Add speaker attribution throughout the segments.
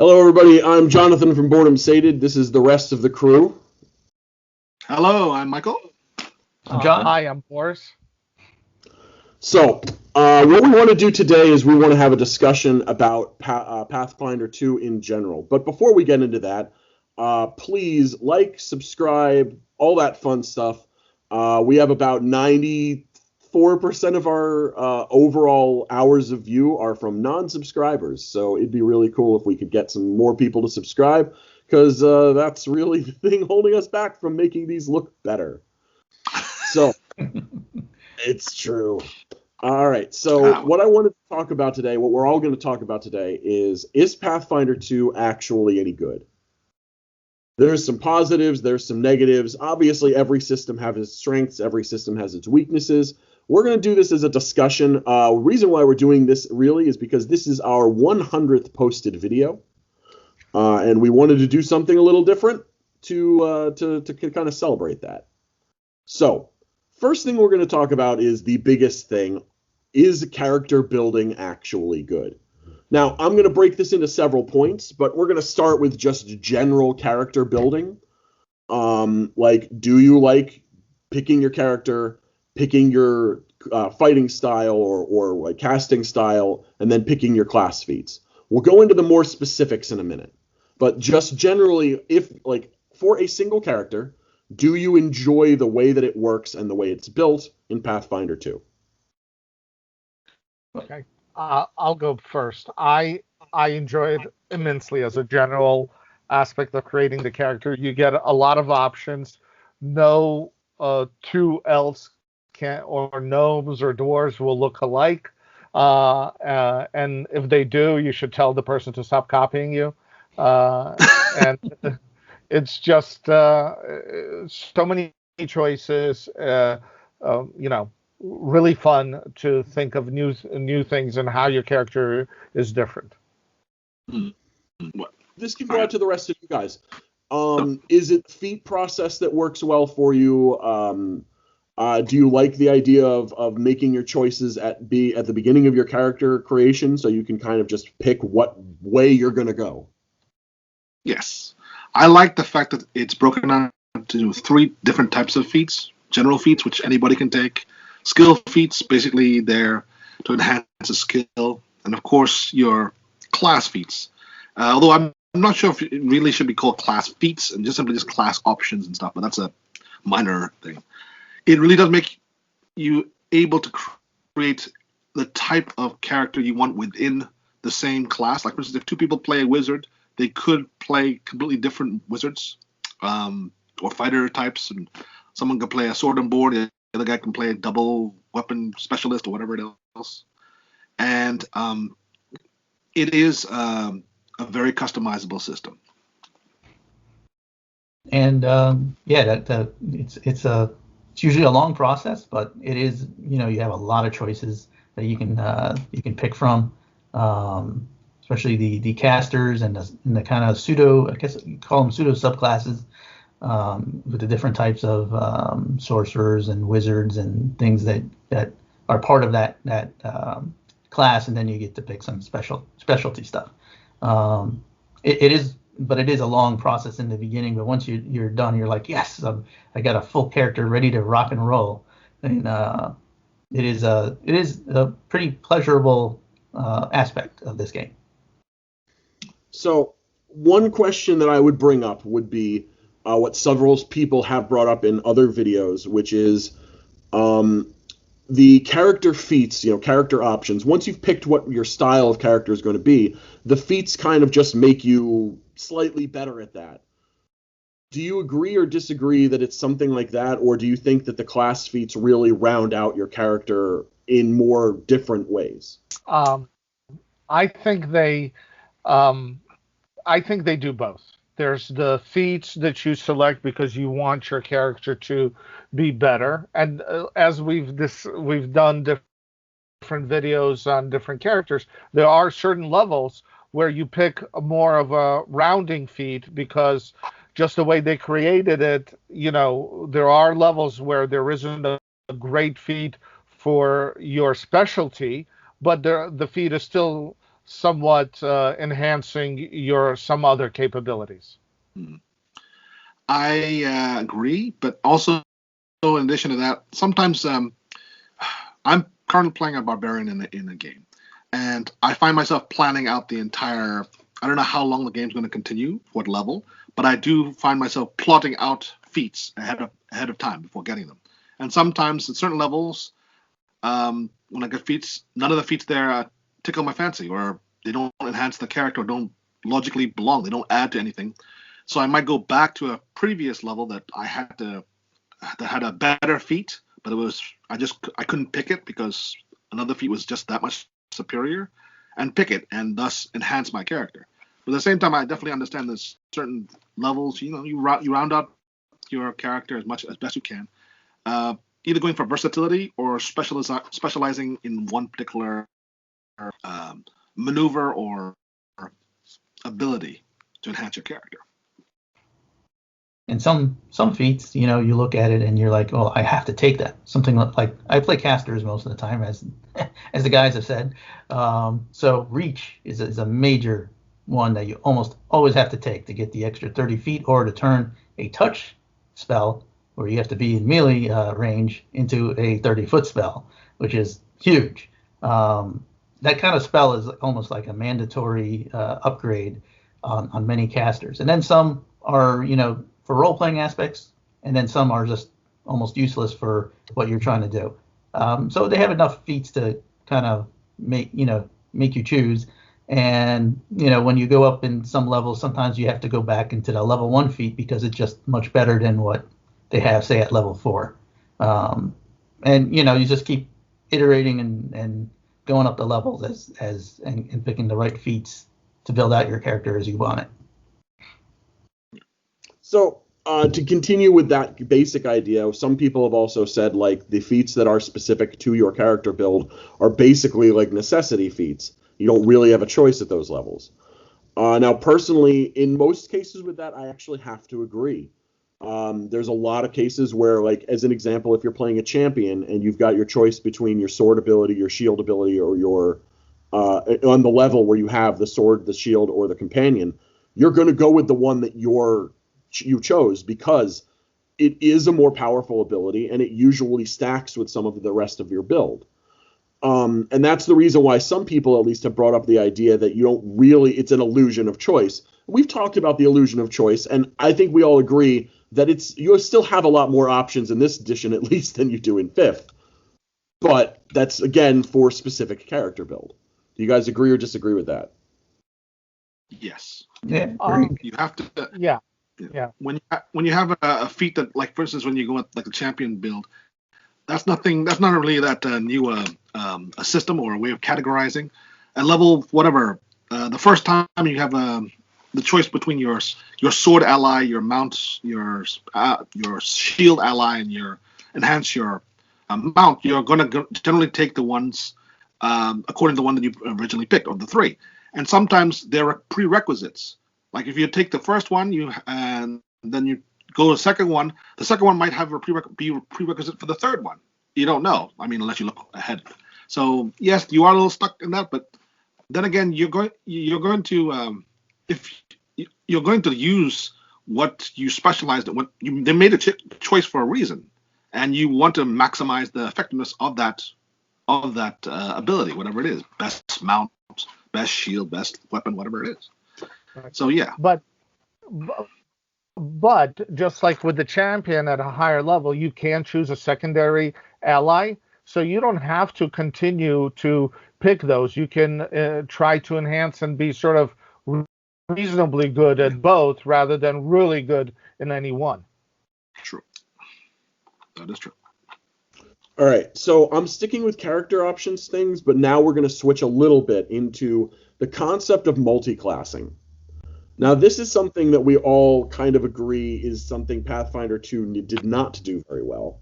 Speaker 1: Hello, everybody. I'm Jonathan from Boredom Sated. This is the rest of the crew.
Speaker 2: Hello, I'm Michael.
Speaker 3: I'm John.
Speaker 4: Hi, I'm Boris.
Speaker 1: So, what we want to do today is we want to have a discussion about Pathfinder 2 in general. But before we get into that, please like, subscribe, all that fun stuff. We have about 94% of our overall hours of view are from non-subscribers. So it'd be really cool if we could get some more people to subscribe, because that's really the thing holding us back from making these look better. So, it's true. All right, so what I wanted to talk about today, what we're all going to talk about today is Pathfinder 2 actually any good? There's some positives, there's some negatives. Obviously, every system has its strengths, every system has its weaknesses. We're going to do this as a discussion. Reason why we're doing this really is because this is our 100th posted video, and we wanted to do something a little different to kind of celebrate that. So, first thing we're going to talk about is the biggest thing. Is character building actually good? Now, I'm going to break this into several points, but we're going to start with just general character building. Like, do you like picking your character, picking your fighting style or like casting style, and then picking your class feats? We'll go into the more specifics in a minute. But just generally, if like for a single character, do you enjoy the way that it works and the way it's built in Pathfinder 2?
Speaker 4: Okay, I'll go first. I enjoy it immensely as a general aspect of creating the character. You get a lot of options. No two elves or gnomes or dwarves will look alike. And if they do, you should tell the person to stop copying you. And it's just so many choices. Really fun to think of new things and how your character is different.
Speaker 1: This can go out to the rest of you guys. Is it the feat process that works well for you? Do you like the idea of making your choices at the beginning of your character creation, so you can kind of just pick what way you're going to go?
Speaker 2: Yes. I like the fact that it's broken down into 3 different types of feats. General feats, which anybody can take. Skill feats, basically they're to enhance a skill. And of course, your class feats. Although I'm not sure if it really should be called class feats and just simply just class options and stuff, but that's a minor thing. It really does make you able to create the type of character you want within the same class. Like, for instance, if 2 people play a wizard, they could play completely different wizards or fighter types, and someone could play a sword and board, the other guy can play a double weapon specialist or whatever else. And it is a very customizable system.
Speaker 3: And it's usually a long process, but it is, you have a lot of choices that you can pick from, especially the casters and the kind of pseudo, I guess you call them pseudo subclasses, with the different types of sorcerers and wizards and things that are part of that class, and then you get to pick some specialty stuff. It is a long process in the beginning, but once you're done, you're like, yes, I got a full character ready to rock and roll, and it is a pretty pleasurable aspect of this game.
Speaker 1: So one question that I would bring up would be what several people have brought up in other videos, which is the character feats, character options. Once you've picked what your style of character is going to be, the feats kind of just make you slightly better at that. Do you agree or disagree that it's something like that, or do you think that the class feats really round out your character in more different ways?
Speaker 4: I think they do both. There's the feats that you select because you want your character to be better, and as we've done different videos on different characters, there are certain levels where you pick more of a rounding feat because just the way they created it, there are levels where there isn't a great feat for your specialty, but the feat is still somewhat enhancing your some other capabilities.
Speaker 2: I agree, but also in addition to that, sometimes I'm currently playing a barbarian in a game, and I find myself planning out the entire. I don't know how long the game's going to continue, what level, but I do find myself plotting out feats ahead of time before getting them. And sometimes at certain levels, when I get feats, none of the feats there tickle my fancy, or they don't enhance the character, or don't logically belong. They don't add to anything. So I might go back to a previous level that had a better feat, but I couldn't pick it because another feat was just that much superior, and pick it and thus enhance my character. But at the same time, I definitely understand there's certain levels. You round out your character as best you can. Either going for versatility or specializing in one particular maneuver or ability to enhance your character.
Speaker 3: And some feats, you look at it and you're like, oh, I have to take that. Something like I play casters most of the time, as the guys have said. So reach is a major one that you almost always have to take to get the extra 30 feet, or to turn a touch spell where you have to be in melee range into a 30-foot spell, which is huge. That kind of spell is almost like a mandatory upgrade on many casters. And then some are, for role-playing aspects, and then some are just almost useless for what you're trying to do. So they have enough feats to kind of make you choose. And, when you go up in some levels, sometimes you have to go back into the level 1 feat because it's just much better than what they have, say, at level 4. And, you just keep iterating and going up the levels and picking the right feats to build out your character as you want it.
Speaker 1: So to continue with that basic idea, some people have also said like the feats that are specific to your character build are basically like necessity feats. You don't really have a choice at those levels. Now, personally, in most cases with that, I actually have to agree. There's a lot of cases where, like, as an example, if you're playing a champion and you've got your choice between your sword ability, your shield ability, or your on the level where you have the sword, the shield, or the companion, you're going to go with the one that you chose because it is a more powerful ability and it usually stacks with some of the rest of your build. And that's the reason why some people at least have brought up the idea that it's an illusion of choice. We've talked about the illusion of choice, and I think we all agree that you still have a lot more options in this edition, at least, than you do in 5th. But that's, again, for specific character build. Do you guys agree or disagree with that?
Speaker 2: Yes.
Speaker 3: Yeah.
Speaker 2: You have to.
Speaker 4: Yeah.
Speaker 2: When you have a feat that, like, for instance, when you go with like the champion build, that's not really that new a system or a way of categorizing. At level whatever, the first time you have the choice between your sword ally, your mount, your shield ally, and your enhance your mount, you're going to generally take the ones according to the one that you originally picked, or the 3. And sometimes there are prerequisites. Like if you take the first one, and then you go to the second one might have be a prerequisite for the third one. You don't know. I mean, unless you look ahead. So yes, you are a little stuck in that, but then again, you're going to if you're going to use what you specialized in. They made a choice for a reason, and you want to maximize the effectiveness of that ability, whatever it is, best mount, best shield, best weapon, whatever it is. So yeah.
Speaker 4: But just like with the champion at a higher level, you can choose a secondary ally. So you don't have to continue to pick those. You can try to enhance and be sort of reasonably good at both rather than really good in any one.
Speaker 2: True. That is true.
Speaker 1: All right, so I'm sticking with character options things, but now we're going to switch a little bit into the concept of multi-classing. Now, this is something that we all kind of agree is something Pathfinder 2 did not do very well.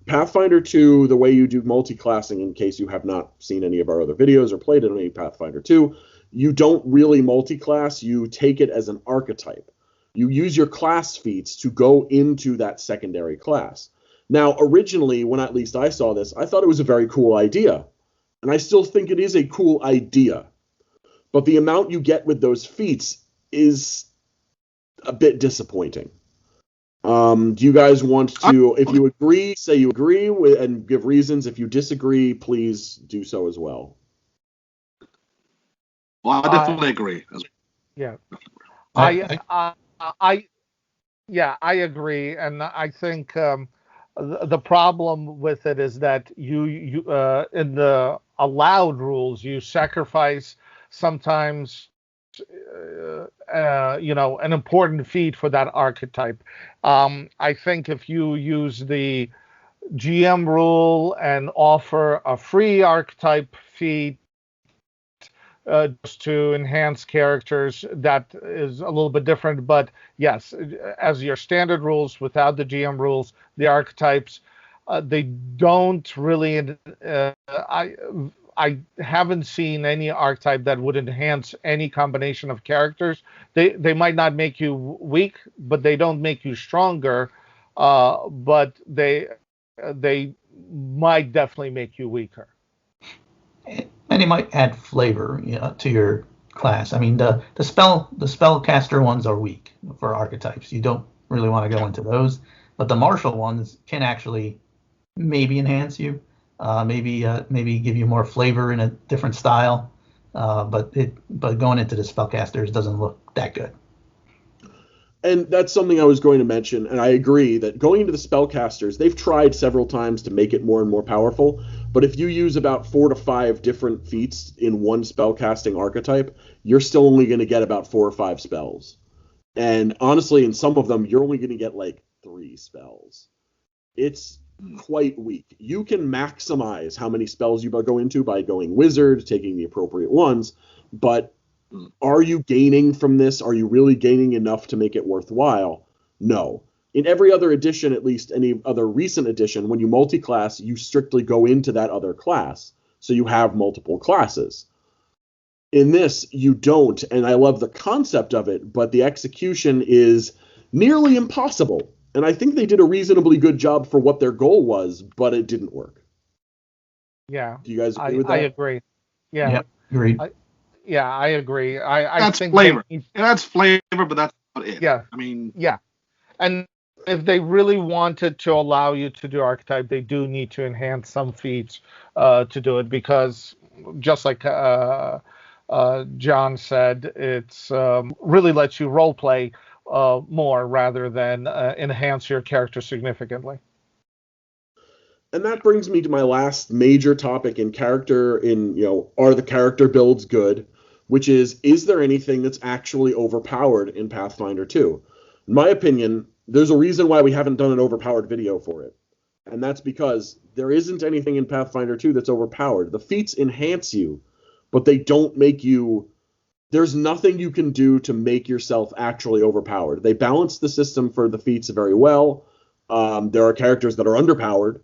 Speaker 1: Pathfinder 2, the way you do multi-classing, in case you have not seen any of our other videos or played any Pathfinder 2, you don't really multi-class, you take it as an archetype. You use your class feats to go into that secondary class. Now, originally, when at least I saw this, I thought it was a very cool idea. And I still think it is a cool idea. But the amount you get with those feats is a bit disappointing. Do you guys want to, if you agree, say you agree and give reasons. If you disagree, please do so as well.
Speaker 2: Well, I definitely agree.
Speaker 4: Yeah.
Speaker 3: I
Speaker 4: I agree, and I think the problem with it is that you in the allowed rules you sacrifice sometimes an important feat for that archetype. I think if you use the GM rule and offer a free archetype feat just to enhance characters, that is a little bit different. But yes, as your standard rules without the GM rules, the archetypes, they don't really. I haven't seen any archetype that would enhance any combination of characters. They might not make you weak, but they don't make you stronger. But they might definitely make you weaker.
Speaker 3: and it might add flavor, to your class. I mean, the spellcaster ones are weak for archetypes. You don't really want to go into those, but the martial ones can actually maybe enhance you, maybe give you more flavor in a different style. But going into the spellcasters doesn't look that good.
Speaker 1: And that's something I was going to mention, and I agree that going into the spellcasters, they've tried several times to make it more and more powerful, but if you use about 4 to 5 different feats in one spellcasting archetype, you're still only going to get about 4 or 5 spells. And honestly, in some of them, you're only going to get like 3 spells. It's quite weak. You can maximize how many spells you go into by going wizard, taking the appropriate ones, but are you gaining from this? Are you really gaining enough to make it worthwhile? No. In every other edition, at least any other recent edition, when you multi-class, you strictly go into that other class. So you have multiple classes. In this, you don't, and I love the concept of it, but the execution is nearly impossible. And I think they did a reasonably good job for what their goal was, but it didn't work.
Speaker 4: Yeah.
Speaker 1: Do you guys agree with that?
Speaker 4: I agree. Yeah.
Speaker 3: Yep, agreed.
Speaker 4: I agree. I think
Speaker 2: flavor. That's flavor, but that's not it.
Speaker 4: Yeah.
Speaker 2: I mean.
Speaker 4: Yeah. And if they really wanted to allow you to do archetype, they do need to enhance some feats to do it, because just like John said, it's really lets you role play more rather than enhance your character significantly.
Speaker 1: And that brings me to my last major topic in character, are the character builds good? Which is there anything that's actually overpowered in Pathfinder 2? In my opinion, there's a reason why we haven't done an overpowered video for it. And that's because there isn't anything in Pathfinder 2 that's overpowered. The feats enhance you, but they don't make you... There's nothing you can do to make yourself actually overpowered. They balance the system for the feats very well. There are characters that are underpowered,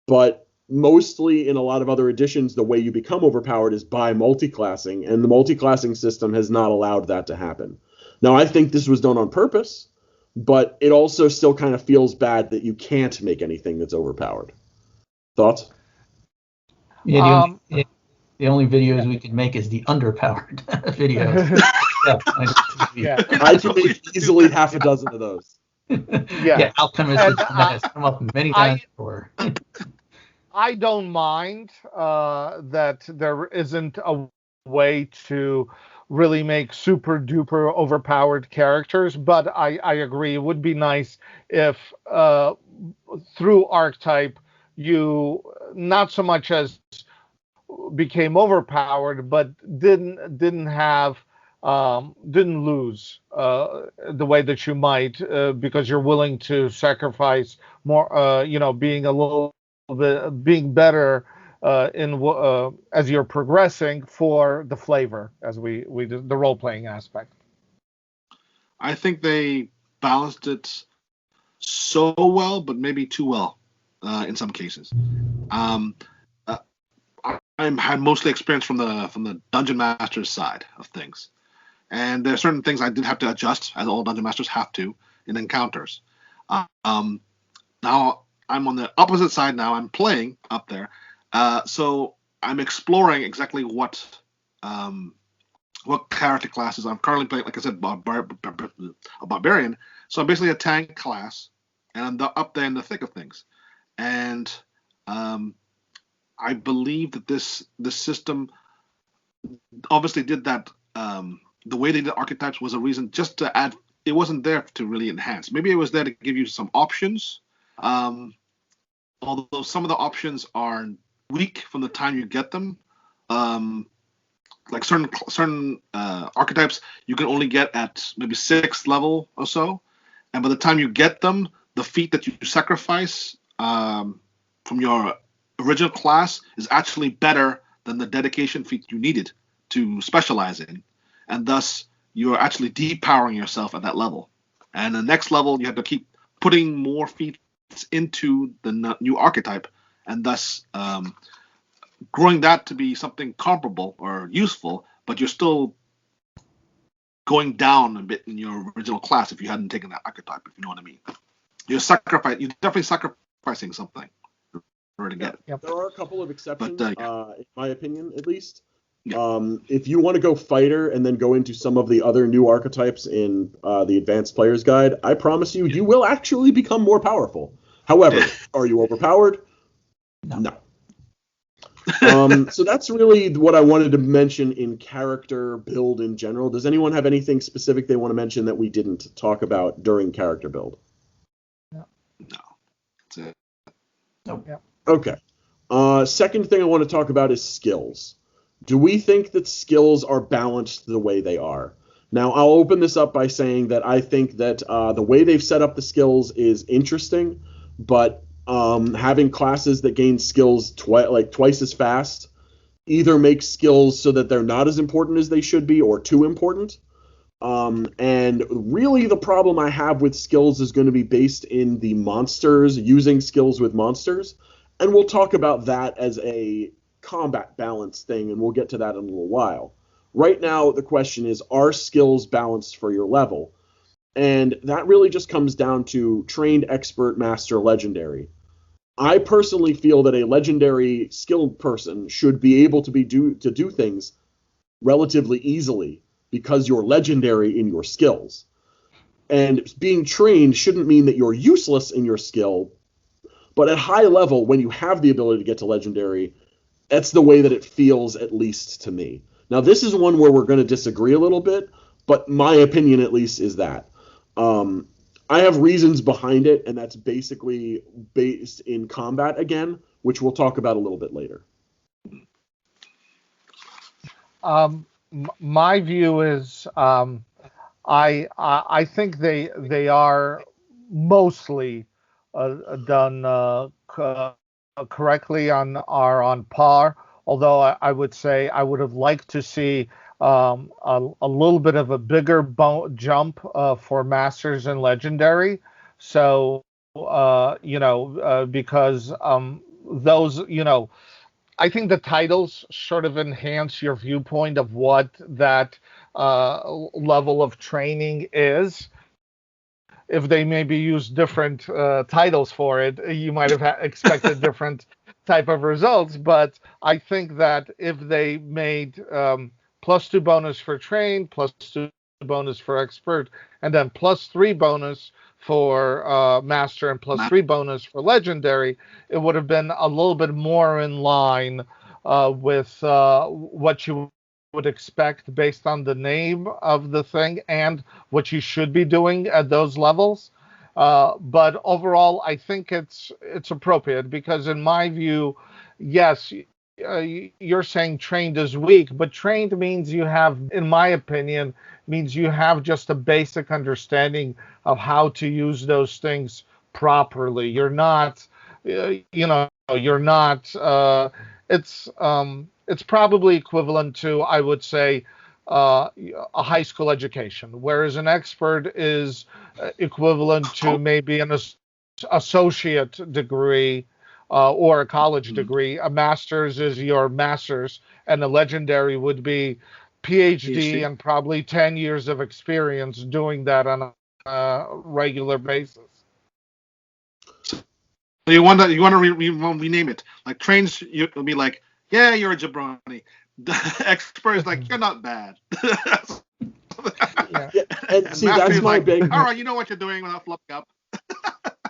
Speaker 1: but mostly in a lot of other editions, the way you become overpowered is by multiclassing, and the multiclassing system has not allowed that to happen. Now, I think this was done on purpose, but it also still kind of feels bad that you can't make anything that's overpowered. Thoughts?
Speaker 3: Yeah, the only videos we could make is the underpowered videos.
Speaker 4: Yeah.
Speaker 1: I can make easily half a dozen of those.
Speaker 3: Yeah, Alchemist has come up many times before.
Speaker 4: I don't mind that there isn't a way to really make super duper overpowered characters, but I agree it would be nice if through archetype you not so much as became overpowered, but didn't lose the way that you might because you're willing to sacrifice more, being a little bit being better as you're progressing for the flavor, as we did the role playing aspect.
Speaker 2: I think they balanced it so well, but maybe too well in some cases. I had mostly experience from the dungeon master's side of things, and there are certain things I did have to adjust, as all dungeon masters have to in encounters. Now I'm on the opposite side. Now I'm playing up there, so I'm exploring exactly what character classes I'm currently playing. Like I said, a barbarian. So I'm basically a tank class, and I'm up there in the thick of things. And I believe that this system obviously did that. The way they did archetypes was a reason just to add. It wasn't there to really enhance. Maybe it was there to give you some options. Although some of the options are weak from the time you get them. Like certain archetypes you can only get at maybe 6th level or so, and by the time you get them, the feat that you sacrifice from your original class is actually better than the dedication feat you needed to specialize in, and thus you're actually depowering yourself at that level. And the next level, you have to keep putting more feats into the new archetype, and thus growing that to be something comparable or useful, but you're still going down a bit in your original class if you hadn't taken that archetype, if you know what I mean. You're definitely sacrificing something in order to get it.
Speaker 1: There are a couple of exceptions,
Speaker 2: But,
Speaker 1: in my opinion, at least.
Speaker 2: Yeah.
Speaker 1: If you want to go fighter and then go into some of the other new archetypes in the Advanced Player's Guide, I promise you, you will actually become more powerful. However, are you overpowered? No. So that's really what I wanted to mention in character build in general. Does anyone have anything specific they want to mention that we didn't talk about during character build?
Speaker 2: No. That's it.
Speaker 3: Nope.
Speaker 4: Yeah.
Speaker 1: Okay. Second thing I want to talk about is skills. Do we think that skills are balanced the way they are? Now, I'll open this up by saying that I think that the way they've set up the skills is interesting, but having classes that gain skills twice as fast either makes skills so that they're not as important as they should be or too important. And really the problem I have with skills is going to be based in the monsters, using skills with monsters. And we'll talk about that as a combat balance thing, and we'll get to that in a little while. Right now, the question is, are skills balanced for your level? And that really just comes down to trained, expert, master, legendary. I personally feel that a legendary skilled person should be able to do things relatively easily because you're legendary in your skills. And being trained shouldn't mean that you're useless in your skill, but at high level, when you have the ability to get to legendary, that's the way that it feels, at least to me. Now, this is one where we're going to disagree a little bit, but my opinion, at least, is that. I have reasons behind it, and that's basically based in combat again, which we'll talk about a little bit later.
Speaker 4: My view is I think they are mostly done correctly are on par. Although I would say I would have liked to see a little bit of a bigger jump for Masters and Legendary. So because those I think the titles sort of enhance your viewpoint of what that level of training is. If they maybe use different titles for it, you might have expected different type of results. But I think that if they made +2 bonus for train, +2 bonus for expert, and then +3 bonus for master and +3 bonus for legendary, it would have been a little bit more in line with what you would expect based on the name of the thing and what you should be doing at those levels. But overall, I think it's appropriate because in my view, yes, you're saying trained is weak, but trained means you have, in my opinion, means you have just a basic understanding of how to use those things properly. You're not, you're not. It's probably equivalent to, I would say, a high school education, whereas an expert is equivalent to maybe an associate degree or a college degree. A master's is your master's, and a legendary would be PhD and probably 10 years of experience doing that on a regular basis.
Speaker 2: So you want to rename it like trains? It'll be like Yeah, you're a jabroni. The expert is like, you're not bad.
Speaker 4: Yeah.
Speaker 1: And see,
Speaker 2: Master
Speaker 1: that's
Speaker 2: is
Speaker 1: my
Speaker 2: like,
Speaker 1: big.
Speaker 2: all right, you know what you're doing without fluffing up.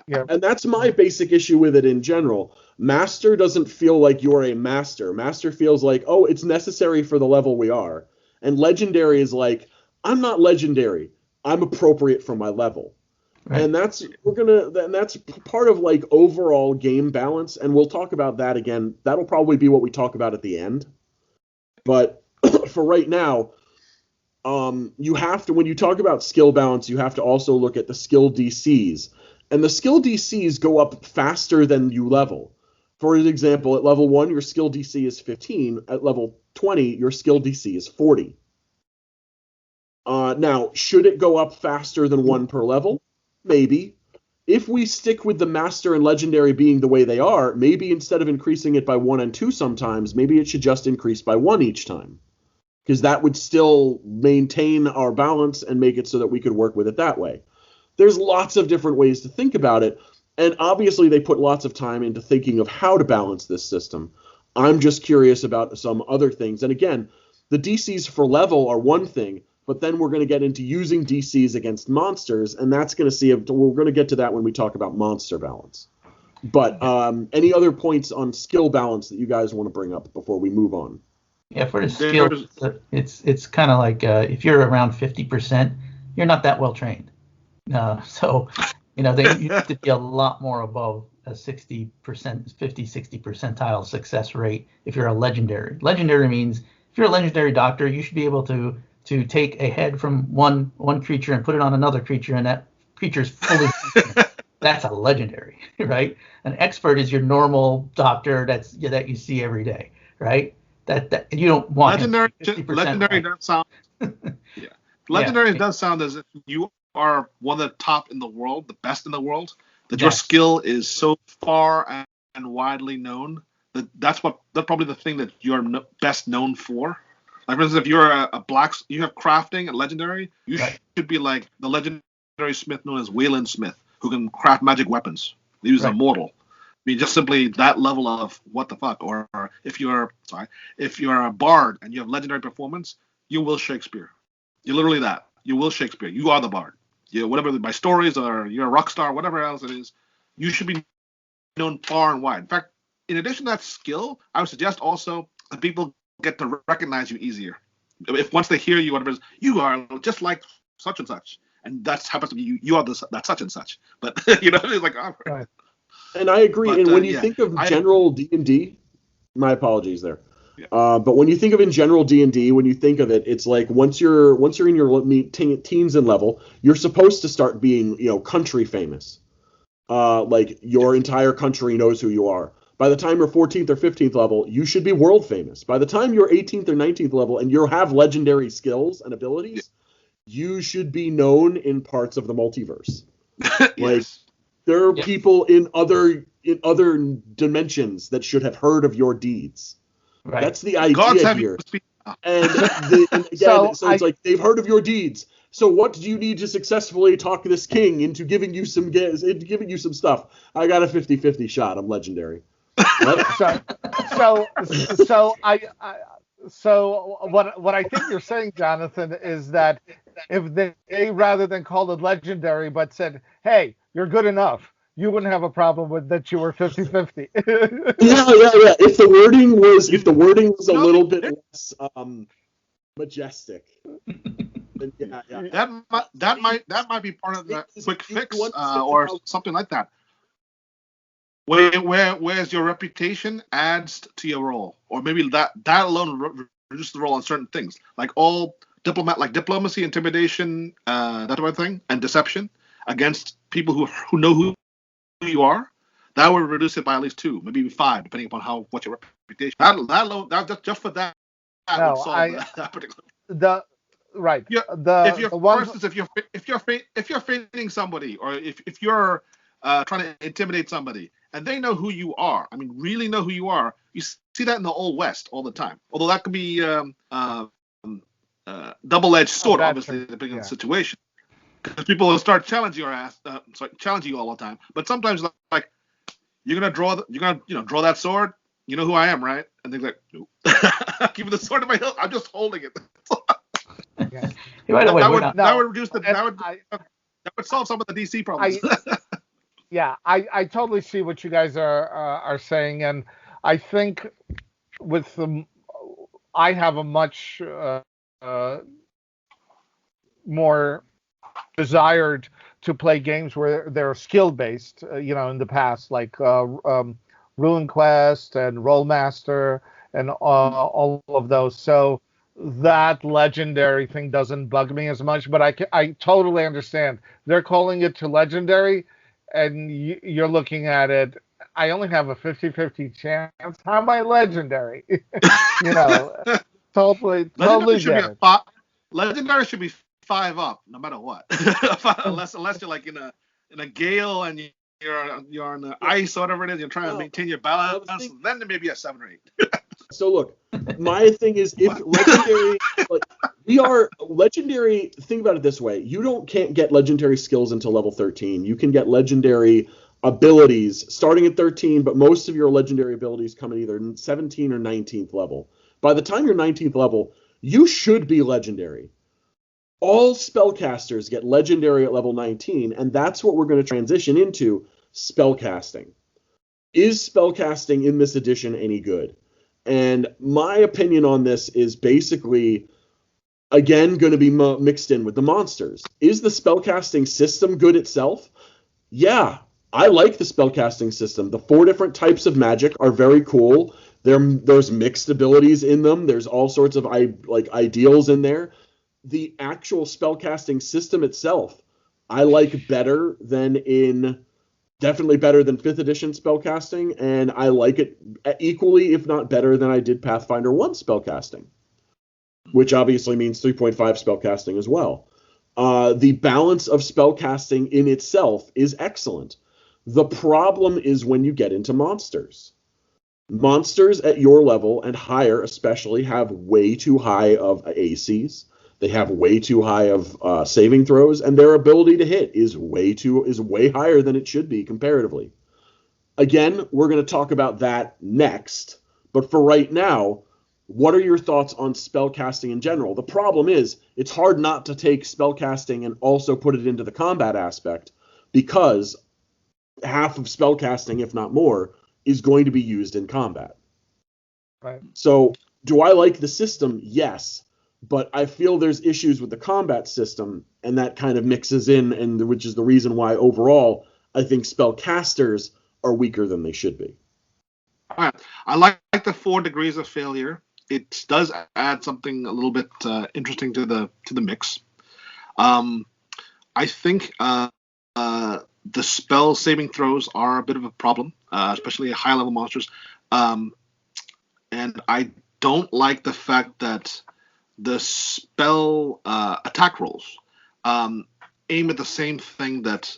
Speaker 4: Yeah.
Speaker 1: And that's my basic issue with it in general. Master doesn't feel like you're a master. Master feels like, oh, it's necessary for the level we are. And legendary is like, I'm not legendary. I'm appropriate for my level.
Speaker 3: Right.
Speaker 1: And that's part of like overall game balance, and we'll talk about that again. That'll probably be what we talk about at the end. But for right now, you have to, when you talk about skill balance, you have to also look at the skill DCs. And the skill DCs go up faster than you level. For example, at level 1, your skill DC is 15. At level 20, your skill DC is 40. Now, should it go up faster than 1 per level? Maybe. If we stick with the Master and Legendary being the way they are, maybe instead of increasing it by 1 and 2 sometimes, maybe it should just increase by 1 each time. Because that would still maintain our balance and make it so that we could work with it that way. There's lots of different ways to think about it, and obviously they put lots of time into thinking of how to balance this system. I'm just curious about some other things. And again, the DCs for level are one thing, but then we're going to get into using DCs against monsters, and that's going to see, we're going to get to that when we talk about monster balance. But any other points on skill balance that you guys want to bring up before we move on?
Speaker 3: Yeah, for the skill, it's kind of like if you're around 50%, you're not that well trained. So, you have to be a lot more above a 60%, 50, 60 percentile success rate if you're a legendary. Legendary means if you're a legendary doctor, you should be able to take a head from one creature and put it on another creature, and that creature's fully that's a legendary, right? An expert is your normal doctor that you see every day, right? That you don't want
Speaker 2: legendary does sound legendary does sound as if you are one of the top in the world, the best in the world, that your skill is so far and widely known that's probably the thing that you're best known for. Like, for instance, if you're you have crafting and legendary, you should be like the legendary smith known as Wayland Smith, who can craft magic weapons. He's immortal. I mean, just simply that level of what the fuck. Or if you're a bard and you have legendary performance, you will Shakespeare. You're literally that. You will Shakespeare. You are the bard. Whatever by stories, or you're a rock star, whatever else it is, you should be known far and wide. In fact, in addition to that skill, I would suggest also that people get to recognize you easier. If once they hear you, whatever it is, you are just like such and such, and that happens to be you are that such and such. But it's like, all right.
Speaker 1: And I agree. But, and when you think of general D&D, my apologies there. Yeah. But when you think of in general D&D, when you think of it, it's like once you're in your teens and level, you're supposed to start being country famous. Like your entire country knows who you are. By the time you're 14th or 15th level, you should be world famous. By the time you're 18th or 19th level and you have legendary skills and abilities, you should be known in parts of the multiverse. Like there are people in other dimensions that should have heard of your deeds. Right. That's the idea here. And again, so it's like they've heard of your deeds. So what do you need to successfully talk this king into giving you some stuff? I got a 50-50 shot. I'm legendary.
Speaker 4: So what I think you're saying, Jonathan, is that if they rather than call it legendary but said, hey, you're good enough, you wouldn't have a problem with that you were 50-50.
Speaker 1: Yeah. If the wording was a little bit less majestic. Then
Speaker 2: that might be part of the quick fix or something like that. Whereas your reputation adds to your role, or maybe that alone reduces the role on certain things, like all diplomacy, intimidation, that type of thing, and deception against people who know who you are. That would reduce it by at least 2, maybe 5, depending upon what your reputation. That alone, just for that would solve that particular.
Speaker 4: Right.
Speaker 2: For instance, if you're feigning somebody, or if you're trying to intimidate somebody, and they know who you are, I mean, really know who you are, you see that in the Old West all the time. Although that could be double-edged sword, obviously, depending on the situation. Because people will start challenging you all the time. But sometimes, like, you're gonna draw that sword. you know who I am, right? And they're like, nope. Keeping the sword in my hilt. I'm just holding it.
Speaker 4: Yeah.
Speaker 3: Hey, by the way, we're not.
Speaker 2: That would reduce the
Speaker 4: And
Speaker 2: that would solve some of the DC problems.
Speaker 4: I totally see what you guys are saying, and I think with the I have a much more desired to play games where they're skill based. In the past, like Ruin Quest and Rollmaster and all of those. So that legendary thing doesn't bug me as much, but I totally understand. They're calling it to legendary, and you're looking at it. I only have a 50-50 chance. How am I legendary? you know, totally
Speaker 2: Legendary should be
Speaker 4: get
Speaker 2: a
Speaker 4: it.
Speaker 2: five. Legendary should be 5 up, no matter what. unless you're like in a gale and you're on the ice or whatever it is, you're trying to maintain your balance. Then there may be a 7 or 8.
Speaker 1: So look, my thing is, if legendary, like we are legendary. Think about it this way: you can't get legendary skills until level 13. You can get legendary abilities starting at 13, but most of your legendary abilities come at either 17 or 19th level. By the time you're 19th level, you should be legendary. All spellcasters get legendary at level 19, and that's what we're going to transition into: spellcasting. Is spellcasting in this edition any good? And my opinion on this is basically, again, going to be mixed in with the monsters. Is the spellcasting system good itself? Yeah, I like the spellcasting system. The 4 different types of magic are very cool. There's mixed abilities in them. There's all sorts of ideals in there. The actual spellcasting system itself, I like better than definitely better than 5th edition spellcasting, and I like it equally, if not better, than I did Pathfinder 1 spellcasting, which obviously means 3.5 spellcasting as well. The balance of spellcasting in itself is excellent. The problem is when you get into monsters. Monsters at your level and higher especially have way too high of ACs. They have way too high of saving throws, and their ability to hit is way higher than it should be comparatively. Again, we're going to talk about that next, but for right now, what are your thoughts on spellcasting in general? The problem is, it's hard not to take spellcasting and also put it into the combat aspect, because half of spellcasting, if not more, is going to be used in combat.
Speaker 4: Right.
Speaker 1: So, do I like the system? Yes. But I feel there's issues with the combat system, and that kind of mixes in, and which is the reason why overall I think spellcasters are weaker than they should be.
Speaker 2: All right. I like the 4 degrees of failure. It does add something a little bit interesting to the mix. I think the spell saving throws are a bit of a problem, especially at high level monsters. And I don't like the fact that the spell attack rolls aim at the same thing that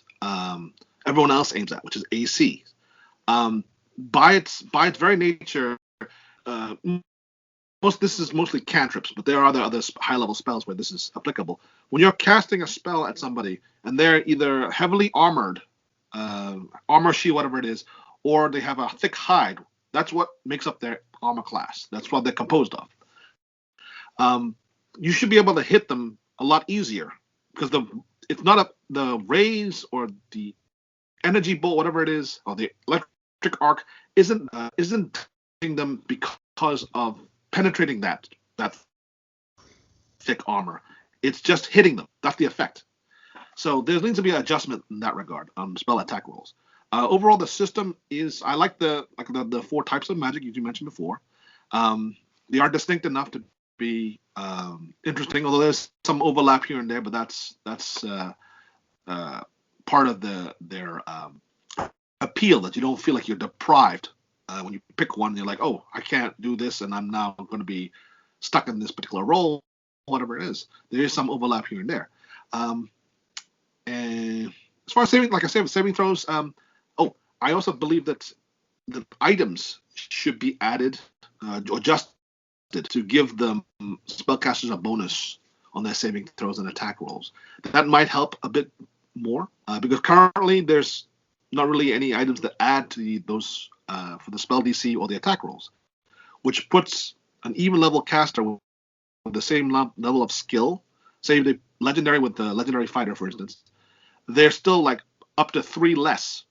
Speaker 2: everyone else aims at, which is AC. By its very nature, this is mostly cantrips, but there are other high level spells where this is applicable. When you're casting a spell at somebody and they're either heavily armored, armor shield, whatever it is, or they have a thick hide, that's what makes up their armor class. That's what they're composed of. You should be able to hit them a lot easier, because it's not the rays or the energy bolt, whatever it is, or the electric arc isn't hitting them because of penetrating that thick armor. It's just hitting them. That's the effect. So there needs to be an adjustment in that regard on spell attack rolls. Overall, the system is, I like the 4 types of magic you mentioned before. They are distinct enough to be interesting, although there's some overlap here and there, but that's part of their appeal, that you don't feel like you're deprived when you pick one. You're like, oh, I can't do this, and I'm now going to be stuck in this particular role, whatever it is. There is some overlap here and there. And as far as saving, like I said, with saving throws, I also believe that the items should be added or adjusted to give them spellcasters a bonus on their saving throws and attack rolls. That might help a bit more, because currently there's not really any items that add to those for the spell DC or the attack rolls, which puts an even level caster with the same level of skill. Say the legendary with the legendary fighter, for instance, they're still like up to 3 less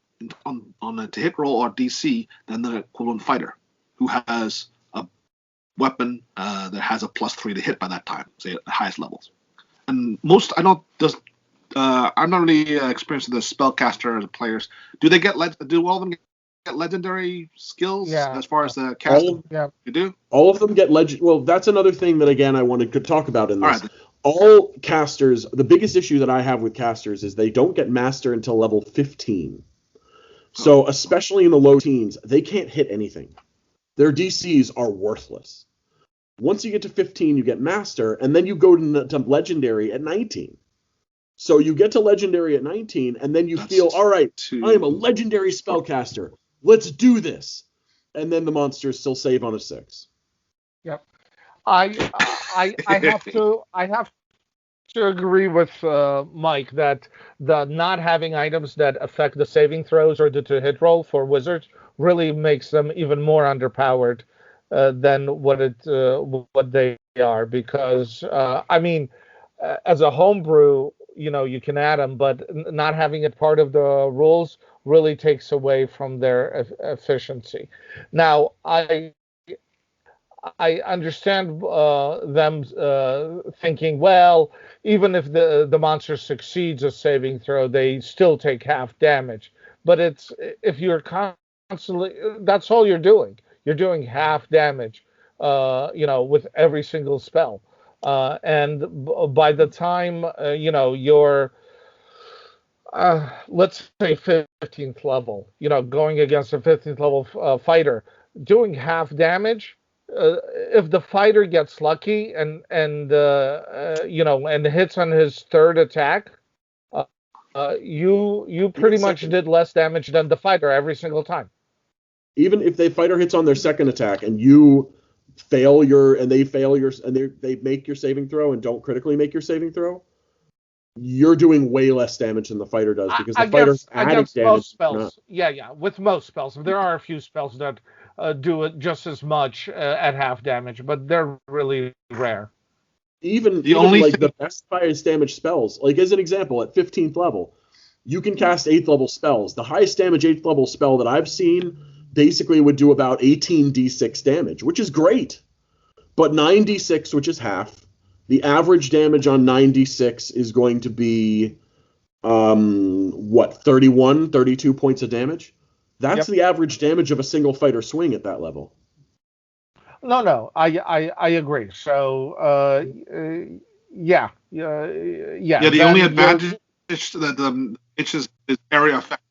Speaker 2: on a to hit roll or DC than the equivalent fighter who has a weapon that has a +3 to hit by that time, say at the highest levels. And most I'm not really experienced with the spellcaster players. Do they get do all of them get legendary skills as far as the casting? You do?
Speaker 1: All of them get legend. Well, that's another thing that again I wanted to talk about in this.
Speaker 2: All right.
Speaker 1: All casters, the biggest issue that I have with casters is they don't get master until level 15. So especially in the low teens, they can't hit anything. Their DCs are worthless. Once you get to 15, you get master, and then you go to legendary at 19. So you get to legendary at 19, and then you feel, all right, I am a legendary spellcaster. Let's do this. And then the monsters still save on a 6.
Speaker 4: Yep. I have to agree with Mike that the not having items that affect the saving throws or the to hit roll for wizards really makes them even more underpowered than what they are. Because as a homebrew, you can add them, but not having it part of the rules really takes away from their efficiency. Now, I understand them thinking, well, even if the monster succeeds a saving throw, they still take half damage. But if you're constantly, that's all you're doing. You're doing half damage, with every single spell. And by the time, you're, let's say 15th level, going against a 15th level fighter, doing half damage, if the fighter gets lucky and hits on his third attack, you pretty much did less damage than the fighter every single time.
Speaker 1: Even if the fighter hits on their second attack and you fail they make your saving throw and don't critically make your saving throw, you're doing way less damage than the fighter does because the fighter's adding damage.
Speaker 4: Most spells, with most spells, there are a few spells that do it just as much at half damage, but they're really rare.
Speaker 1: Even the best highest damage spells, like as an example, at 15th level, you can cast 8th level spells. The highest damage 8th level spell that I've seen basically would do about 18d6 damage, which is great. But 9d6, which is half, the average damage on 9d6 is going to be 31, 32 points of damage. That's the average damage of a single fighter swing at that level.
Speaker 2: No,
Speaker 4: I agree. So,
Speaker 2: the only advantage that is area effect.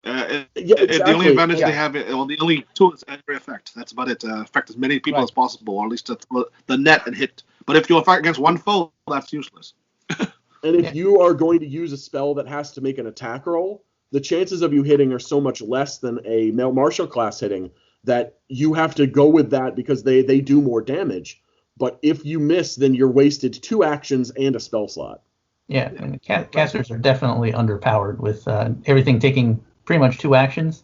Speaker 1: Exactly.
Speaker 2: The only advantage they have, the only tool is area effect. That's about it. Affect as many people as possible, or at least to throw the net and hit. But if you fight against one foe, that's useless.
Speaker 1: And if you are going to use a spell that has to make an attack roll, the chances of you hitting are so much less than a martial class hitting that you have to go with that because they do more damage. But if you miss, then you're wasted 2 actions and a spell slot.
Speaker 3: Yeah, and casters are definitely underpowered with everything taking pretty much 2 actions.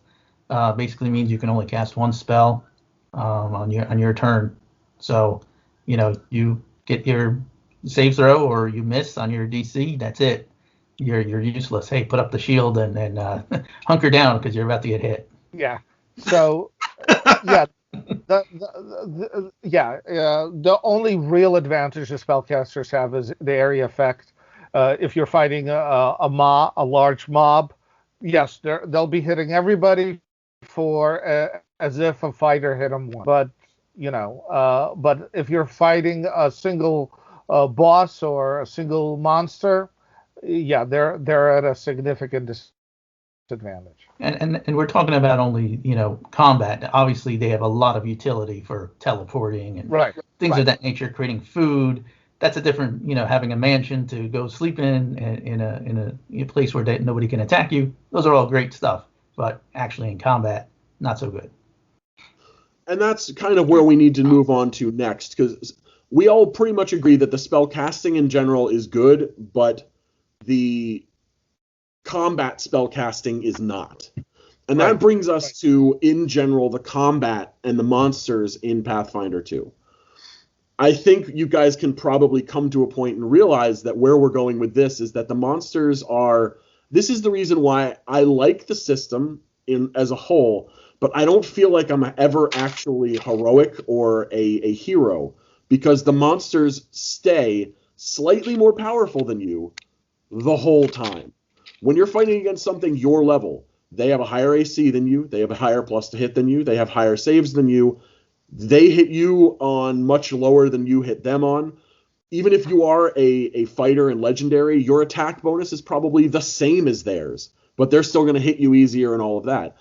Speaker 3: Basically means you can only cast 1 spell on your turn. So, you get your save throw or you miss on your DC, that's it. You're useless. Hey, put up the shield and hunker down because you're about to get hit.
Speaker 4: Yeah. So, the only real advantage the spellcasters have is the area effect. If you're fighting a large mob, yes, they'll be hitting everybody as if a fighter hit them once. But but if you're fighting a single boss or a single monster, they're at a significant disadvantage.
Speaker 3: And we're talking about only combat. Obviously, they have a lot of utility for teleporting and things of that nature, creating food. That's a different, having a mansion to go sleep in a place where nobody can attack you. Those are all great stuff, but actually in combat, not so good.
Speaker 1: And that's kind of where we need to move on to next, because we all pretty much agree that the spell casting in general is good, but the combat spell casting is not. And that brings us to, in general, the combat and the monsters in Pathfinder 2. I think you guys can probably come to a point and realize that where we're going with this is that the monsters are... This is the reason why I like the system as a whole, but I don't feel like I'm ever actually heroic or a hero, because the monsters stay slightly more powerful than you the whole time. When you're fighting against something your level, they have a higher AC than you, they have a higher plus to hit than you, they have higher saves than you, they hit you on much lower than you hit them on. Even if you are a fighter and legendary, your attack bonus is probably the same as theirs, but they're still going to hit you easier and all of that.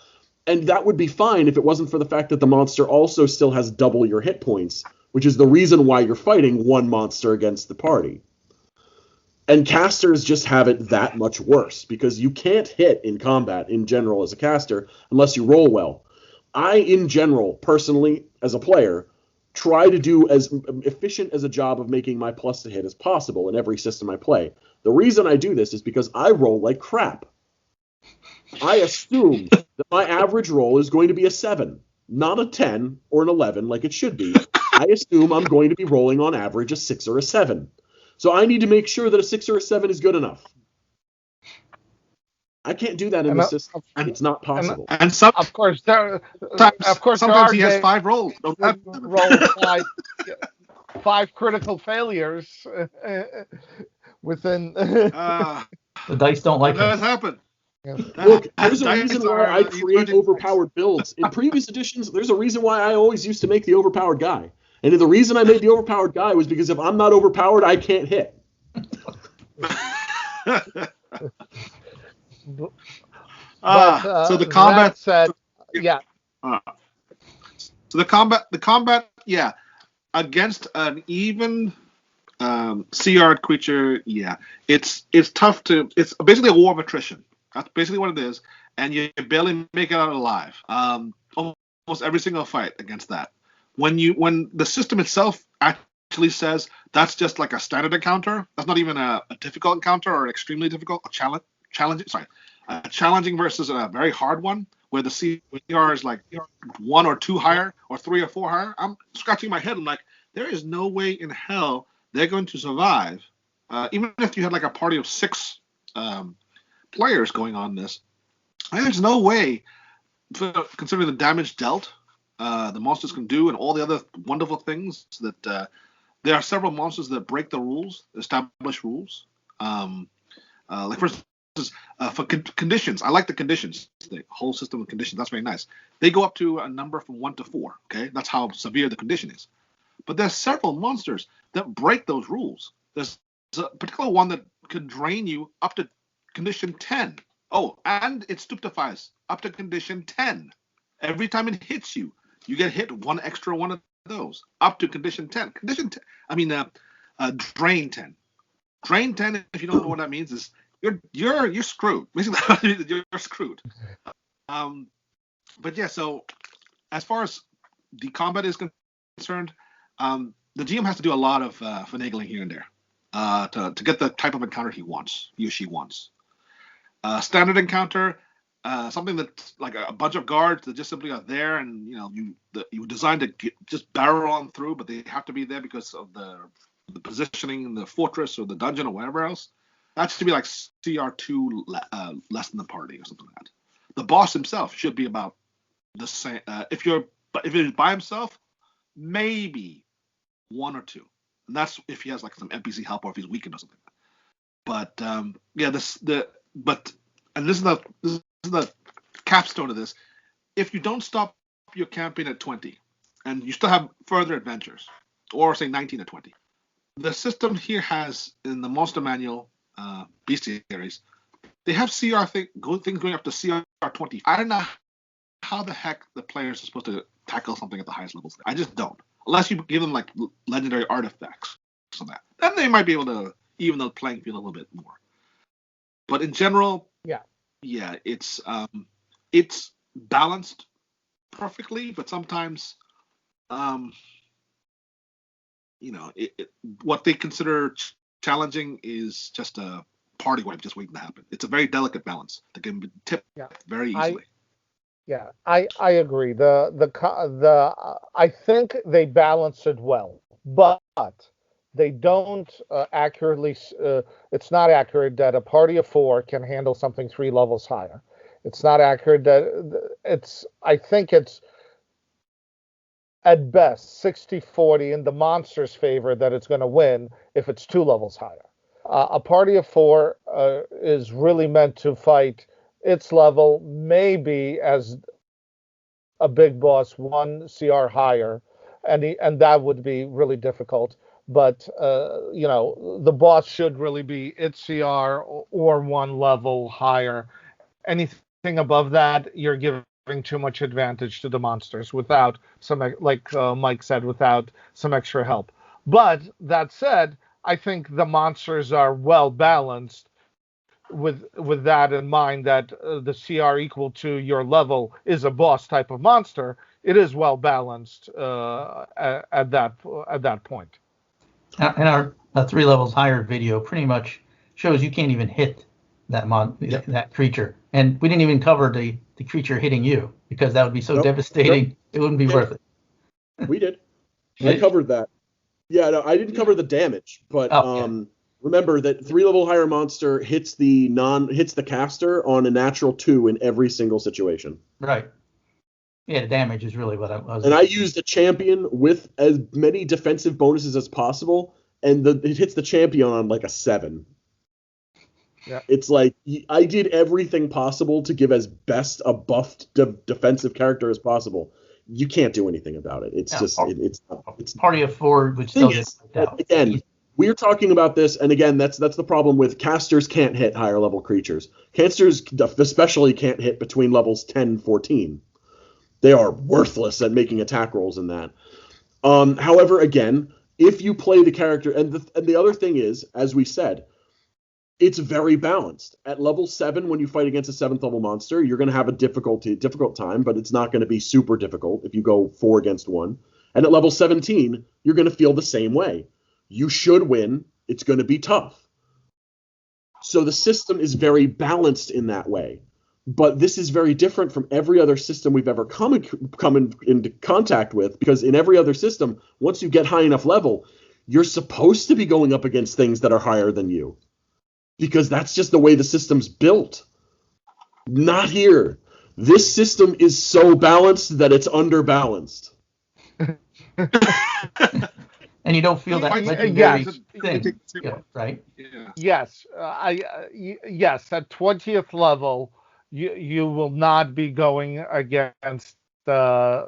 Speaker 1: And that would be fine if it wasn't for the fact that the monster also still has double your hit points, which is the reason why you're fighting one monster against the party. And casters just have it that much worse, because you can't hit in combat in general as a caster unless you roll well. I, in general, personally, as a player, try to do as efficient as a job of making my plus to hit as possible in every system I play. The reason I do this is because I roll like crap. I assume that my average roll is going to be a 7, not a 10 or an 11 like it should be. I assume I'm going to be rolling on average a 6 or a 7. So I need to make sure that a 6 or a 7 is good enough. I can't do that in the system. It's not possible.
Speaker 2: And some,
Speaker 4: of course,
Speaker 2: sometimes he has 5 rolls.
Speaker 4: Roll five critical failures within.
Speaker 3: The dice don't like
Speaker 2: that
Speaker 3: it.
Speaker 2: has happened.
Speaker 1: Look, there's a reason why I create overpowered builds. In previous editions, there's a reason why I always used to make the overpowered guy. And the reason I made the overpowered guy was because if I'm not overpowered, I can't hit.
Speaker 2: So the combat
Speaker 4: said, yeah.
Speaker 2: So the combat, yeah, against an even CR creature, yeah, it's tough to. It's basically a war of attrition. That's basically what it is, and you barely make it out alive. Almost every single fight against that. When the system itself actually says that's just like a standard encounter, that's not even a difficult encounter or extremely difficult, a challenging versus a very hard one, where the CR is like 1 or 2 higher or 3 or 4 higher. I'm scratching my head. I'm like, there is no way in hell they're going to survive. Even if you had like a party of 6 players going on this, there's no way, considering the damage dealt, the monsters can do, and all the other wonderful things that there are several monsters that break the rules, established rules. Like for instance, for conditions, I like the conditions, the whole system of conditions. That's very nice. They go up to a number from 1 to 4. Okay, that's how severe the condition is. But there's several monsters that break those rules. There's a particular one that could drain you up to condition 10. Oh, and it stupefies up to condition 10. Every time it hits you, you get hit 1 extra one of those up to condition 10. Condition 10. Drain 10. Drain 10. If you don't know what that means, is you're screwed. Basically, you're screwed. But yeah, so as far as the combat is concerned, the GM has to do a lot of finagling here and there to get the type of encounter he or she wants. Standard encounter, something that's like a bunch of guards that just simply are there, and you designed to just barrel on through, but they have to be there because of the positioning in the fortress or the dungeon or whatever else. That should be like CR2 less than the party or something like that. The boss himself should be about the same. If it is by himself, maybe 1 or 2, and that's if he has like some NPC help or if he's weakened or something. But this is the capstone of this. If you don't stop your campaign at 20, and you still have further adventures, or say 19 or 20, the system here has in the Monster Manual bestiaries, they have CR things going up to CR 20. I don't know how the heck the players are supposed to tackle something at the highest levels. I just don't. Unless you give them like legendary artifacts or that. Then they might be able to even the playing field a little bit more. But in general, yeah, it's balanced perfectly, but sometimes what they consider challenging is just a party wipe just waiting to happen. It's a very delicate balance that can be tipped very easily.
Speaker 4: Yeah, I agree. I think they balance it well, but they don't accurately. It's not accurate that a party of four can handle something 3 levels higher. It's not accurate that it's. I think it's at best 60-40 in the monster's favor that it's going to win if it's 2 levels higher. A party of four is really meant to fight its level, maybe as a big boss 1 CR higher, and that would be really difficult. But the boss should really be its CR or 1 level higher. Anything above that, you're giving too much advantage to the monsters without some, like Mike said, without some extra help. But that said, I think the monsters are well balanced with that in mind that the CR equal to your level is a boss type of monster. It is well balanced at that point.
Speaker 3: And our 3 levels higher video pretty much shows you can't even hit that creature, and we didn't even cover the creature hitting you because that would be so devastating. Nope. It wouldn't be worth it.
Speaker 1: We did. I covered that. Yeah, no, I didn't cover the damage, but remember that 3-level higher monster hits the caster on a natural 2 in every single situation.
Speaker 3: Right. Yeah, the damage is really what I was.
Speaker 1: And I used a champion with as many defensive bonuses as possible, and it hits the champion on like a 7. Yeah. It's like I did everything possible to give as best a buffed defensive character as possible. You can't do anything about it. It's it's
Speaker 3: party of four, which still gets out.
Speaker 1: Again, we're talking about this, and again, that's the problem with casters can't hit higher level creatures. Casters especially can't hit between levels 10 and 14. They are worthless at making attack rolls in that. However, again, if you play the character, and the other thing is, as we said, it's very balanced. At level 7, when you fight against a 7th level monster, you're going to have a difficult time, but it's not going to be super difficult if you go 4 against 1. And at level 17, you're going to feel the same way. You should win. It's going to be tough. So the system is very balanced in that way. But this is very different from every other system we've ever come into contact with, because in every other system, once you get high enough level, you're supposed to be going up against things that are higher than you. Because that's just the way the system's built. Not here. This system is so balanced that it's underbalanced.
Speaker 3: And you don't feel that legendary thing, right?
Speaker 4: Yes, yes. At 20th level, you will not be going against what's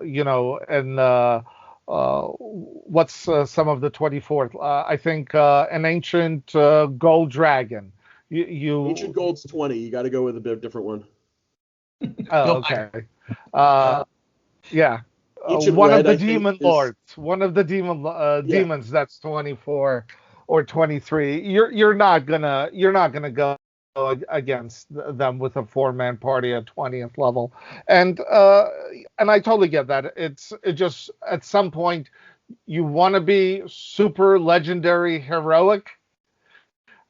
Speaker 4: some of the 24th? I think an ancient gold dragon.
Speaker 1: Ancient Gold's 20. You got to go with a bit different one.
Speaker 4: Oh, okay. Yeah. One of the demon lords. One of the demons that's 24 or 23. You're not gonna go against them with a 4-man party at 20th level. And I totally get that. It just at some point you want to be super legendary heroic.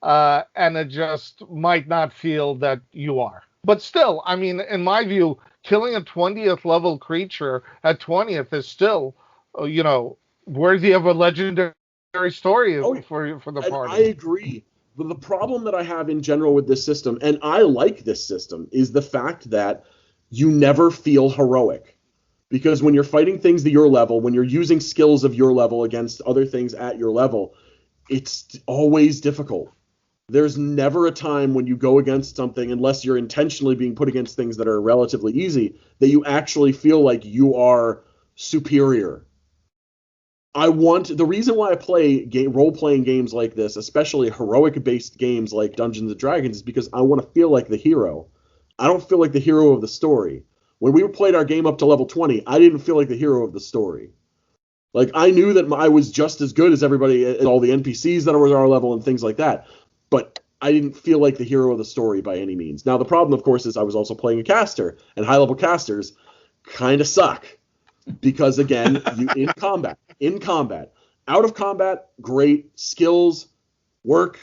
Speaker 4: And it just might not feel that you are. But still, I mean, in my view, killing a 20th level creature at 20th is still, worthy of a legendary story for the party.
Speaker 1: I agree. But the problem that I have in general with this system, and I like this system, is the fact that you never feel heroic. Because when you're fighting things at your level, when you're using skills of your level against other things at your level, it's always difficult. There's never a time when you go against something, unless you're intentionally being put against things that are relatively easy, that you actually feel like you are superior. The reason why I play role-playing games like this, especially heroic-based games like Dungeons & Dragons, is because I want to feel like the hero. I don't feel like the hero of the story. When we played our game up to level 20, I didn't feel like the hero of the story. Like, I knew that I was just as good as everybody, and all the NPCs that were our level and things like that. But I didn't feel like the hero of the story by any means. Now, the problem, of course, is I was also playing a caster, and high-level casters kind of suck. Because, again, in combat, out of combat, great. Skills, work,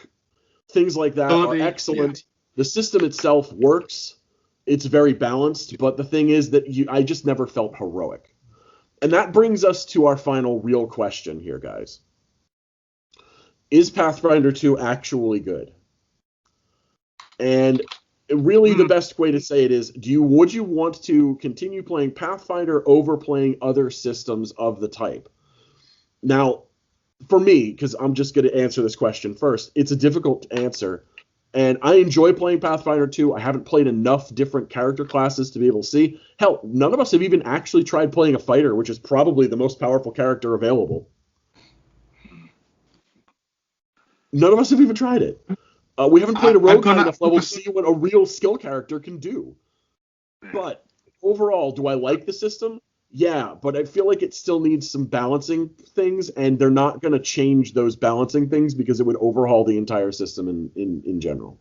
Speaker 1: things like that are excellent. Yeah. The system itself works. it's very balanced. But the thing is that I just never felt heroic. And that brings us to our final real question here, guys. Is Pathfinder 2 actually good? And really the best way to say it is, would you want to continue playing Pathfinder over playing other systems of the type? Now, for me, because I'm just going to answer this question first, it's a difficult answer. And I enjoy playing Pathfinder 2. I haven't played enough different character classes to be able to see. Hell, none of us have even actually tried playing a fighter, which is probably the most powerful character available. None of us have even tried it. We haven't played a rogue high enough level to see what a real skill character can do. But overall, do I like the system? Yeah, but I feel like it still needs some balancing things, and they're not going to change those balancing things because it would overhaul the entire system in general.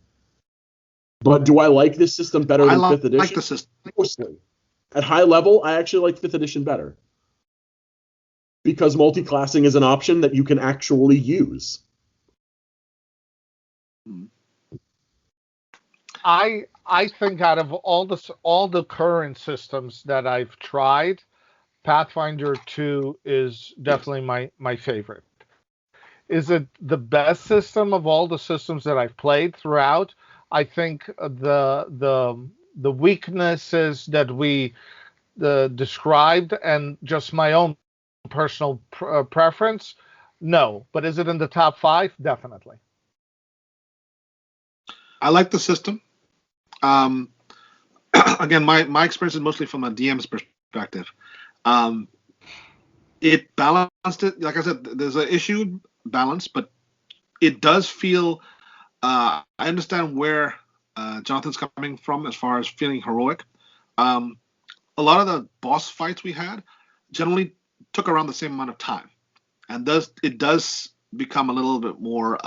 Speaker 1: But do I like this system better than 5th edition? I like the system. Mostly. At high level, I actually like 5th edition better. Because multi-classing is an option that you can actually use.
Speaker 4: I think out of all the current systems that I've tried, Pathfinder 2 is definitely my favorite. Is it the best system of all the systems that I've played throughout? I think the weaknesses that we described and just my own personal preference, no. But is it in the top 5? Definitely.
Speaker 2: I like the system. Again, my experience is mostly from a DM's perspective. It balanced it. Like I said, there's an issue balance, but it does feel. I understand where Jonathan's coming from as far as feeling heroic. A lot of the boss fights we had generally took around the same amount of time, and it does become a little bit more.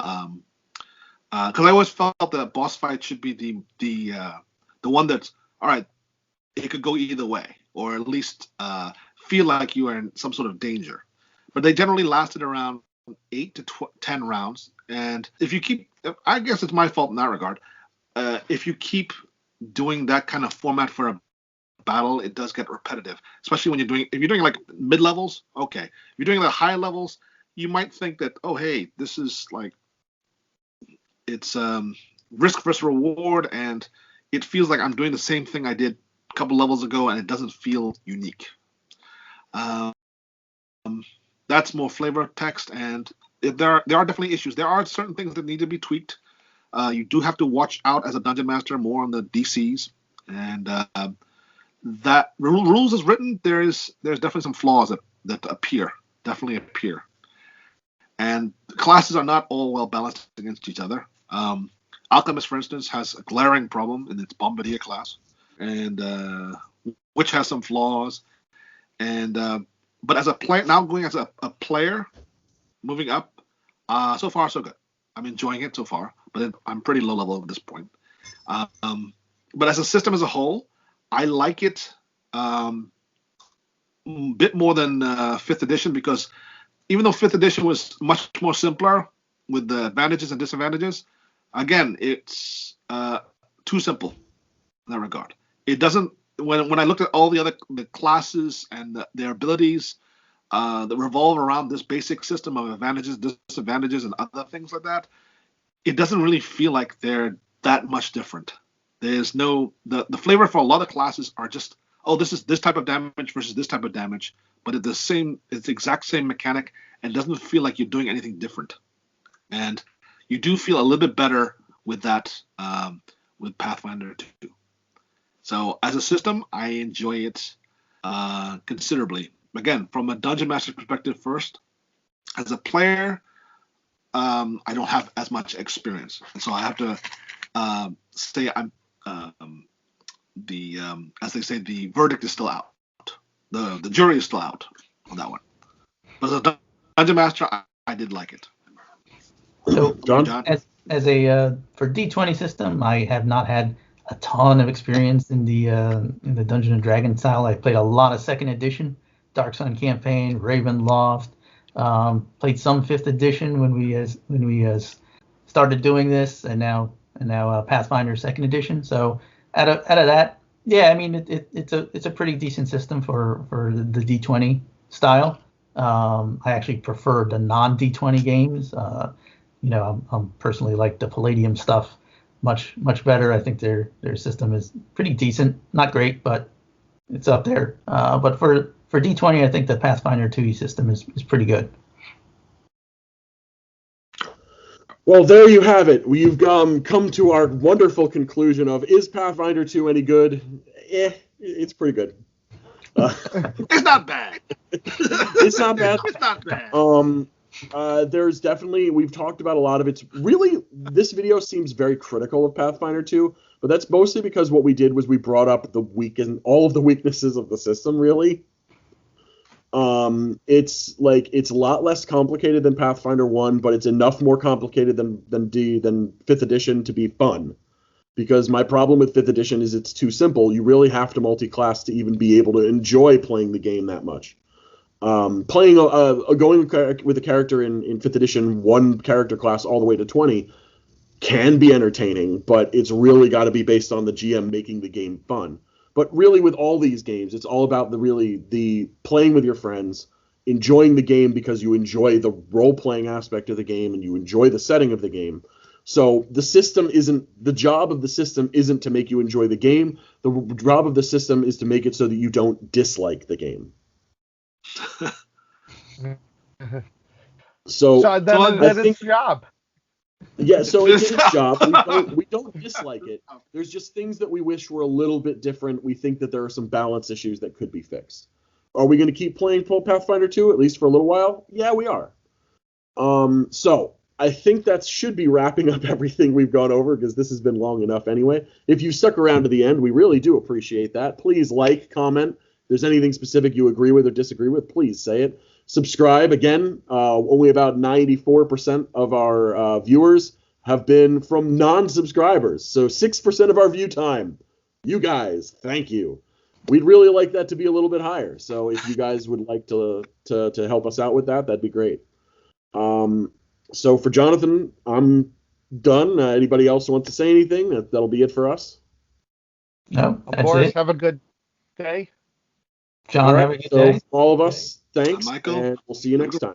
Speaker 2: Because I always felt that boss fight should be the one that's all right. It could go either way, or at least feel like you are in some sort of danger. But they generally lasted around 8 to 10 rounds, and if you keep, I guess it's my fault in that regard. If you keep doing that kind of format for a battle, it does get repetitive, especially when if you're doing like mid levels. Okay, if you're doing the high levels, you might think that, oh hey, this is like. It's risk versus reward, and it feels like I'm doing the same thing I did a couple levels ago, and it doesn't feel unique. That's more flavor text, and there are definitely issues. There are certain things that need to be tweaked. You do have to watch out as a dungeon master more on the DCs, and that rules is written. There's definitely some flaws that definitely appear. And classes are not all well balanced against each other. Alchemist, for instance, has a glaring problem in its Bombardier class, and which has some flaws. And but as a player, now going as a player, moving up, so far so good. I'm enjoying it so far, but I'm pretty low level at this point. But as a system as a whole, I like it a bit more than 5th edition, because even though 5th edition was much more simpler with the advantages and disadvantages, again, it's too simple in that regard. It doesn't. When I looked at all the classes and their abilities that revolve around this basic system of advantages, disadvantages, and other things like that, it doesn't really feel like they're that much different. There's no the flavor for a lot of classes are just, oh, this is this type of damage versus this type of damage, but it's the exact same mechanic, and doesn't feel like you're doing anything different. And you do feel a little bit better with that with Pathfinder 2. So as a system, I enjoy it considerably. Again, from a dungeon master perspective first, as a player, I don't have as much experience, and so I have to say I'm as they say, the verdict is still out. The jury is still out on that one. But as a dungeon master, I did like it.
Speaker 3: So,
Speaker 1: John?
Speaker 3: As a for D20 system, I have not had a ton of experience in the Dungeons and Dragons style. I played a lot of 2nd edition, Dark Sun campaign, Ravenloft. Played some 5th edition when we started doing this, and now Pathfinder 2nd edition. So out of that, Yeah, I mean it's a pretty decent system for the D20 style. I actually prefer the non D20 games. I'm personally like the Palladium stuff much better. I think their system is pretty decent, not great, but it's up there. But for D20, I think the Pathfinder 2e system is pretty good.
Speaker 1: Well, there you have it. We've come to our wonderful conclusion of, is Pathfinder 2 any good? It's pretty good.
Speaker 2: It's not bad.
Speaker 1: It's not bad.
Speaker 2: It's not bad.
Speaker 1: There's definitely, we've talked about a lot of it. Really, this video seems very critical of Pathfinder 2, but that's mostly because what we did was we brought up all of the weaknesses of the system, really. It's a lot less complicated than Pathfinder 1, but it's enough more complicated than 5th edition to be fun. Because my problem with 5th edition is it's too simple. You really have to multi-class to even be able to enjoy playing the game that much. Going with a character in 5th edition, one character class all the way to 20, can be entertaining, but it's really got to be based on the GM making the game fun. But really, with all these games, it's all about the playing with your friends, enjoying the game because you enjoy the role-playing aspect of the game and you enjoy the setting of the game. So the job of the system isn't to make you enjoy the game. The job of the system is to make it so that you don't dislike the game. So
Speaker 4: then it's job.
Speaker 1: Yeah, so it's its job. We don't dislike it. There's just things that we wish were a little bit different. We think that there are some balance issues that could be fixed. Are we going to keep playing Pathfinder 2 at least for a little while? Yeah, we are. So I think that should be wrapping up everything we've gone over because this has been long enough anyway. If you stuck around to the end, we really do appreciate that. Please like, comment. If there's anything specific you agree with or disagree with, please say it. Subscribe. Again, only about 94% of our viewers have been from non-subscribers. So 6% of our view time. You guys, thank you. We'd really like that to be a little bit higher. So if you guys would like to help us out with that, that'd be great. So for Jonathan, I'm done. Anybody else want to say anything? That'll be it for us.
Speaker 3: No, that's
Speaker 4: Boris,
Speaker 3: it.
Speaker 4: have a good day.
Speaker 3: John, have a good day.
Speaker 1: All of us, thanks,
Speaker 2: Michael.
Speaker 1: and we'll see you next time.